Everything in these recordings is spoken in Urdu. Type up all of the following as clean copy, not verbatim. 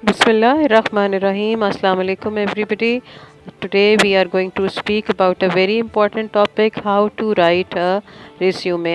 Bismillahirrahmanirrahim. Assalamu alaikum everybody. Today we are going to speak about a very important topic, how to write a resume.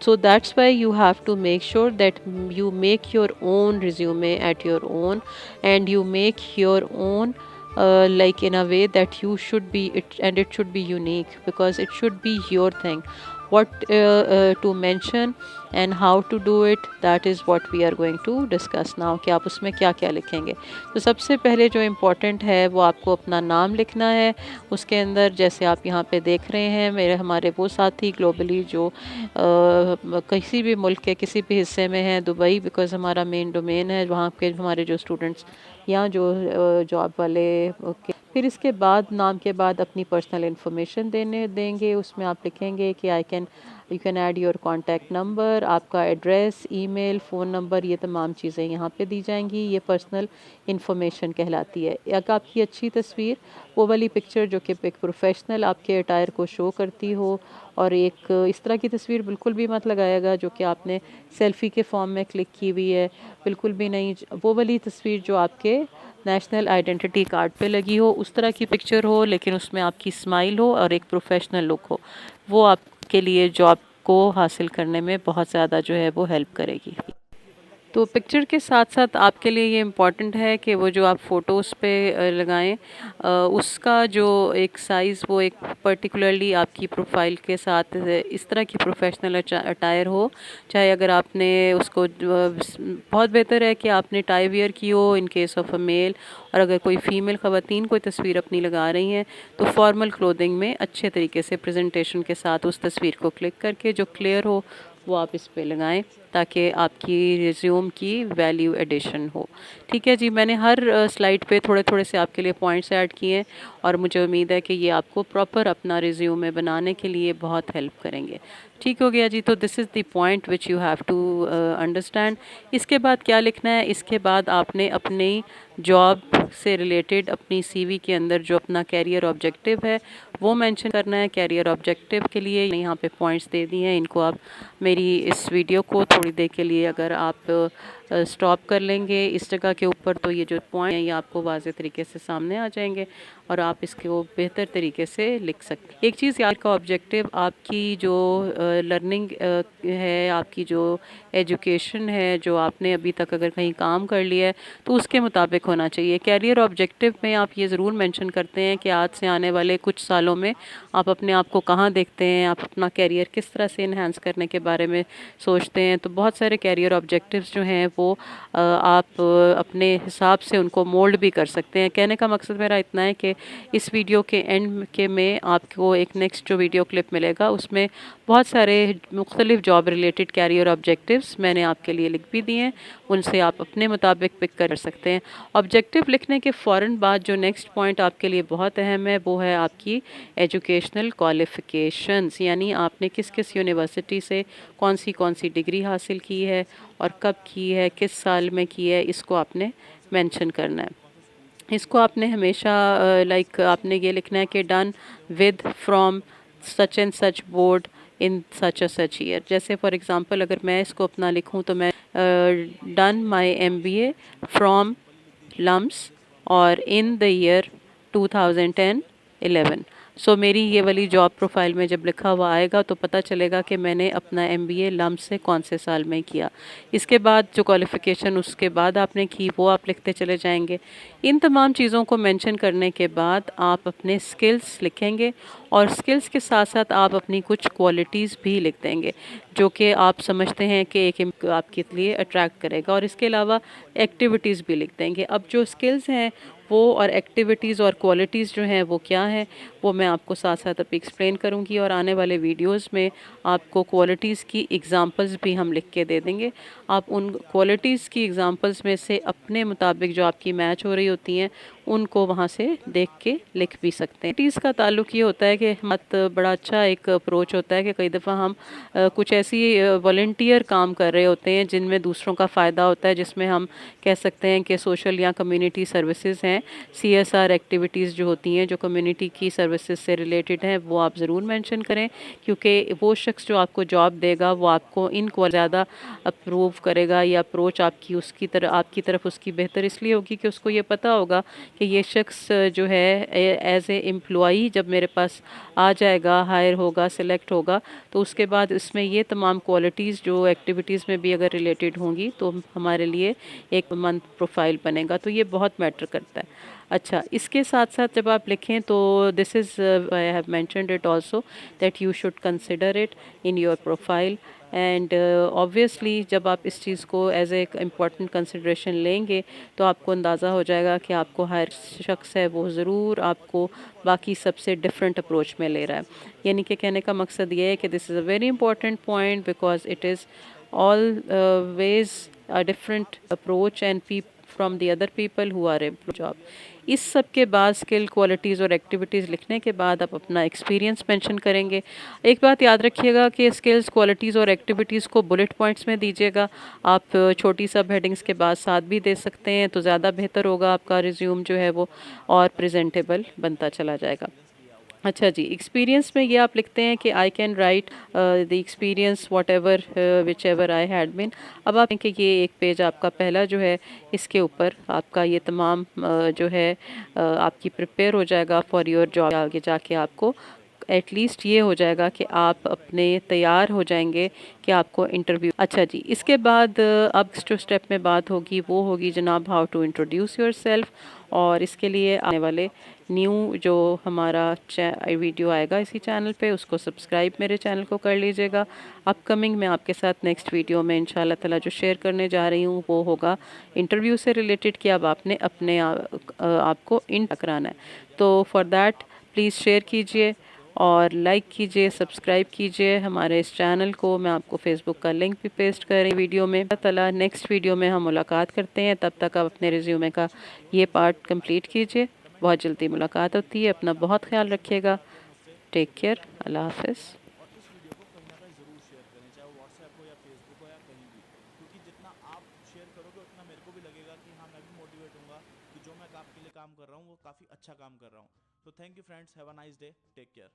So that's why you have to make sure that you make your own resume at your own, and you make your own like in a way that you should be it, and it should be unique, because it should be your thing. What to mention and how to do it, that is what we are going to discuss now, کہ آپ اس میں کیا کیا لکھیں گے۔ تو سب سے پہلے جو امپورٹنٹ ہے وہ آپ کو اپنا نام لکھنا ہے۔ اس کے اندر جیسے آپ یہاں پہ دیکھ رہے ہیں، ہمارے وہ ساتھی گلوبلی جو کسی بھی ملک کے کسی بھی حصے میں ہیں، دبئی بیکاز ہمارا مین ڈومین ہے، وہاں کے ہمارے جو اسٹوڈنٹس یا جو جاب والے پھر اس کے بعد نام کے بعد اپنی پرسنل انفارمیشن دیں گے۔ اس میں آپ لکھیں گے کہ you can add your contact number, آپ کا address, email, phone number, یہ تمام چیزیں یہاں پہ دی جائیں گی۔ یہ پرسنل انفارمیشن کہلاتی ہے۔ ایک آپ کی اچھی تصویر، وہ والی پکچر جو کہ ایک پروفیشنل آپ کے اٹائر کو شو کرتی ہو، اور ایک اس طرح کی تصویر بالکل بھی مت لگائے گا جو کہ آپ نے سیلفی کے فارم میں کلک کی ہوئی ہے، بالکل بھی نہیں۔ وہ والی تصویر جو آپ کے نیشنل آئیڈینٹی کارڈ پہ لگی ہو، اس طرح کی پکچر ہو، لیکن اس میں آپ کی اسمائل ہو اور ایک پروفیشنل لک ہو، وہ آپ کے لیے جاب کو حاصل کرنے میں بہت زیادہ جو ہے وہ ہیلپ کرے گی۔ تو پکچر کے ساتھ ساتھ آپ کے لیے یہ امپورٹنٹ ہے کہ وہ جو آپ فوٹوز پہ لگائیں، اس کا جو ایک سائز وہ ایک پرٹیکولرلی آپ کی پروفائل کے ساتھ اس طرح کی پروفیشنل اٹائر ہو۔ چاہے اگر آپ نے اس کو بہت بہتر ہے کہ آپ نے ٹائی ویئر کی ہو ان کیس آف اے میل، اور اگر کوئی فیمیل خواتین کوئی تصویر اپنی لگا رہی ہیں تو فارمل کلودنگ میں اچھے طریقے سے پریزنٹیشن کے ساتھ اس تصویر کو کلک کر کے جو کلیئر ہو وہ آپ اس پہ لگائیں، تاکہ آپ کی ریزیوم کی ویلیو ایڈیشن ہو۔ ٹھیک ہے جی، میں نے ہر سلائیڈ پہ تھوڑے تھوڑے سے آپ کے لیے پوائنٹس ایڈ کیے ہیں، اور مجھے امید ہے کہ یہ آپ کو پراپر اپنا ریزیوم بنانے کے لیے بہت ہیلپ کریں گے۔ ٹھیک ہو گیا جی، تو دس از دی پوائنٹ وچ یو ہیو ٹو انڈرسٹینڈ۔ اس کے بعد کیا لکھنا ہے؟ اس کے بعد آپ نے اپنی جاب سے ریلیٹڈ اپنی سی وی کے اندر جو اپنا کیریئر آبجیکٹیو ہے وہ مینشن کرنا ہے۔ کیریئر آبجیکٹیو کے لیے یہاں پہ پوائنٹس دے دی ہیں، ان کو آپ میری اس ویڈیو کو تھوڑی دیر کے لیے اگر آپ سٹاپ کر لیں گے اس جگہ کے اوپر، تو یہ جو پوائنٹ ہیں یہ آپ کو واضح طریقے سے سامنے آ جائیں گے اور آپ اس کو بہتر طریقے سے لکھ سکتے ہیں۔ ایک چیز یاد کا آبجیکٹیو آپ کی جو لرننگ ہے، آپ کی جو ایجوکیشن ہے، جو آپ نے ابھی تک اگر کہیں کام کر لیا ہے تو اس کے مطابق ہونا چاہیے۔ کیریئر آبجیکٹیو میں آپ یہ ضرور مینشن کرتے ہیں کہ آج سے آنے والے کچھ سالوں میں آپ اپنے آپ کو کہاں دیکھتے ہیں، آپ اپنا کیریئر کس طرح سے انہینس کرنے کے بارے میں سوچتے ہیں۔ تو بہت سارے کیریئر آبجیکٹیوز جو ہیں وہ آپ اپنے حساب سے ان کو مولڈ بھی کر سکتے ہیں۔ کہنے کا مقصد میرا اتنا ہے کہ اس ویڈیو کے اینڈ کے میں آپ کو ایک نیکسٹ جو ویڈیو کلپ ملے گا اس میں بہت سارے مختلف جاب ریلیٹڈ کیریئر آبجیکٹیوز میں نے آپ کے لیے لکھ بھی دیے ہیں، ان سے آپ اپنے مطابق پک کر سکتے ہیں۔ آبجیکٹیو لکھنے کے فوراً بعد جو نیکسٹ پوائنٹ آپ کے لیے بہت اہم ہے وہ ہے آپ کی ایجوکیشنل کوالیفیکیشنز، یعنی آپ نے کس کس یونیورسٹی سے کون سی ڈگری حاصل کی ہے اور کب کی ہے، کس سال میں کی ہے، اس کو آپ نے مینشن کرنا ہے۔ اس کو آپ نے ہمیشہ لائک آپ نے یہ لکھنا ہے کہ done with from such and such board in such a such year. جیسے فار ایگزامپل اگر میں اس کو اپنا لکھوں تو میں ڈن مائی MBA فرام لمس اور ان دا ایئر 2011. سو میری یہ والی جاب پروفائل میں جب لکھا ہوا آئے گا تو پتہ چلے گا کہ میں نے اپنا MBA لمس سے کون سے سال میں کیا. اس کے بعد جو کوالیفیکیشن اس کے بعد آپ نے کی وہ آپ لکھتے چلے جائیں گے. ان تمام چیزوں کو مینشن کرنے کے بعد آپ اپنے سکلز لکھیں گے اور سکلز کے ساتھ ساتھ آپ اپنی کچھ کوالٹیز بھی لکھ دیں گے جو کہ آپ سمجھتے ہیں کہ ایک آپ کے لیے اٹریکٹ کرے گا. اور اس کے علاوہ ایکٹیویٹیز بھی لکھ دیں گے. اب جو سکلز ہیں وہ اور ایکٹیویٹیز اور کوالٹیز جو ہیں وہ کیا ہیں وہ میں آپ کو ساتھ ساتھ ابھی ایکسپلین کروں گی، اور آنے والے ویڈیوز میں آپ کو کوالٹیز کی ایگزامپلز بھی ہم لکھ کے دے دیں گے. آپ ان کوالٹیز کی ایگزامپلز میں سے اپنے مطابق جو آپ کی میچ ہو رہی ہوتی ہیں ان کو وہاں سے دیکھ کے لکھ بھی سکتے ہیں. کوالٹیز کا تعلق یہ ہوتا ہے کہ بڑا اچھا ایک اپروچ ہوتا ہے کہ کئی دفعہ ہم کچھ ایسی والنٹیئر کام کر رہے ہوتے ہیں جن میں دوسروں کا فائدہ ہوتا ہے، جس میں ہم کہہ سکتے ہیں کہ سوشل یا کمیونٹی سروسز ہیں. CSR ایکٹیویٹیز جو ہوتی ہیں جو کمیونٹی کی سروسز سے ریلیٹڈ ہیں وہ آپ ضرور مینشن کریں، کیونکہ وہ شخص جو آپ کو جاب دے گا وہ آپ کو ان کو زیادہ اپروو کرے گا، یا اپروچ آپ کی اس کی طرف آپ کی طرف اس کی بہتر اس لیے ہوگی کہ اس کو یہ پتہ ہوگا کہ یہ شخص جو ہے ایز اے امپلائی جب میرے پاس آ جائے گا، ہائر ہوگا، سلیکٹ ہوگا، تو اس کے بعد اس میں یہ تمام کوالٹیز جو ایکٹیویٹیز میں بھی اگر ریلیٹڈ ہوں گی تو ہمارے لیے ایک منتھ پروفائل بنے گا. تو یہ بہت میٹر کرتا ہے. اچھا، اس کے ساتھ ساتھ جب آپ لکھیں تو this is I have mentioned it also that you should consider it in your profile. And obviously جب آپ اس چیز کو ایز اے امپورٹنٹ کنسیڈریشن لیں گے تو آپ کو اندازہ ہو جائے گا کہ آپ کو ہر شخص ہے وہ ضرور آپ کو باقی سب سے ڈفرینٹ اپروچ میں لے رہا ہے. یعنی کہ کہنے کا مقصد یہ ہے کہ this is a very important point because it is always a different approach and from the other people who are in job. اس سب کے بعد اسکل، کوالٹیز اور ایکٹیویٹیز لکھنے کے بعد آپ اپنا ایکسپیرینس مینشن کریں گے. ایک بات یاد رکھیے گا کہ اسکلز، کوالٹیز اور ایکٹیویٹیز کو بلٹ پوائنٹس میں دیجیے گا. آپ چھوٹی سب ہیڈنگس کے بعد ساتھ بھی دے سکتے ہیں تو زیادہ بہتر ہوگا، آپ کا ریزیوم جو ہے وہ اور پریزنٹیبل بنتا چلا جائے گا. اچھا جی، ایکسپیرینس میں یہ آپ لکھتے ہیں کہ I can write the experience what ever which ever I had been. اب آپ کہ یہ ایک پیج آپ کا پہلا جو ہے اس کے اوپر آپ کا یہ تمام جو ہے آپ کی پریپیئر ہو جائے گا فار یور جاب. آگے جا کے آپ کو ایٹ لیسٹ یہ ہو جائے گا کہ آپ اپنے تیار ہو جائیں گے کہ آپ کو انٹرویو. اچھا جی، اس کے بعد اب جو اسٹیپ میں بات ہوگی وہ ہوگی جناب how to introduce yourself. اور اس کے لیے آنے والے نیو جو ہمارا ویڈیو آئے گا اسی چینل پہ اس کو سبسکرائب میرے چینل کو کر لیجیے گا. اپ کمنگ میں آپ کے ساتھ نیکسٹ ویڈیو میں انشاءاللہ تعالی جو شیئر کرنے جا رہی ہوں وہ ہوگا انٹرویو سے ریلیٹڈ کہ اب آپ نے اپنے آپ کو کرانا ہے. تو فار دیٹ پلیز شیئر کیجئے اور لائک کیجئے، سبسکرائب کیجئے ہمارے اس چینل کو. میں آپ کو فیس بک کا لنک بھی پیسٹ کر رہی ویڈیو میں. اللہ تعالیٰ نیکسٹ ویڈیو میں ہم ملاقات کرتے ہیں. تب تک آپ اپنے ریزیومے کا یہ پارٹ کمپلیٹ کیجئے. بہت جلدی ملاقات ہوتی ہے. اپنا بہت خیال رکھیے گا. Take care. اللہ حافظ. اور اس ویڈیو کو کہیں نہ کہیں ضرور شیئر کریں، چاہے وہ واٹس ایپ ہو یا فیس بک ہو یا کہیں بھی، کیونکہ جتنا آپ شیئر کرو گے اتنا میرے کو بھی لگے گا کہ ہاں میں بھی موٹیویٹ ہوں گا کہ جو میں آپ کے لیے کام کر رہا ہوں وہ کافی اچھا کام کر رہا ہوں. تو thank you friends, have a nice day, take care.